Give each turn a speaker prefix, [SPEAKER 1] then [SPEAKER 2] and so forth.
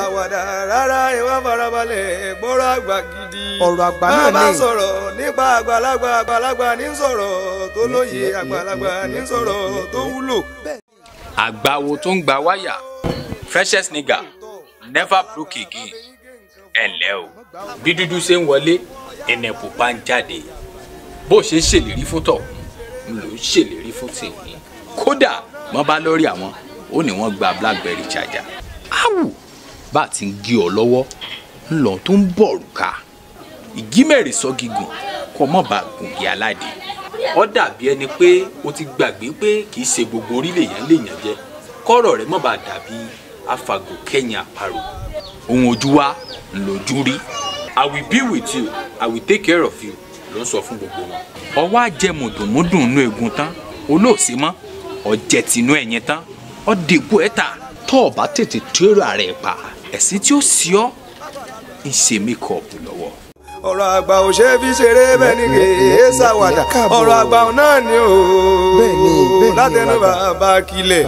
[SPEAKER 1] àwàdà rárá ìwà farabalẹ̀ gbọ́rọ̀ àgbà gidi.
[SPEAKER 2] ọ̀rọ̀ àgbà náà ni.
[SPEAKER 1] bá a sọ̀rọ̀ nípa àgbàlagbà ní sọ̀rọ̀ tó lóye, àgbàlagbà ní sọ̀rọ̀ tó wúlò.
[SPEAKER 3] àgbàwo tó ń gba wáyà freshest nigga never broke again. ẹ ǹlẹ́ o bí dúdú ṣe ń wọlé ẹnẹ pupa ń jáde bó ṣe ṣèlérí fún tọ̀ ń lò ó ṣèlérí fún tèmi kódà wọ́n bá lórí àwọn ó ní wọ́n gba blackberry charger. áwù bá a ti ń gé ọ lọ́wọ́ ńlọ tó ń bọ̀ òrùka ìgímẹ̀rì sọ gígùn kọ́ mọ́ bá gùnkì aládé. ó dàbí ẹni pé o ti gbàgbé pé kì í ṣe gbogbo orílẹ̀ yẹn lè yàn jẹ kọ́rọ̀ rẹ̀ mọ́ bá dàbí afagò kẹ́yìn àparò. ohun ojú wa ńlójú rí. I will be with you, I will take care of you ló ń sọ fún gbogbo wọn. ọwọ́ àjẹ mùdùnmúdùn inú egun tán olóòsì mọ́ ọ̀jẹ̀ tìǹú ẹ̀yìn tán ọ̀dẹ̀kù ẹ̀ ta tó o bá tètè tẹ́rọ ààrẹ pa ẹ̀sìn tí ó sì ọ́ ń ṣe mékọ̀ọ̀pù lọ́wọ́.
[SPEAKER 1] ọ̀rọ̀ àgbà ò ṣe é fi ṣeré bẹ́ẹ̀ ni kì í ṣàwàdà ọ̀rọ̀ àgbà náà ni o látẹnu bàbá Kílẹ̀.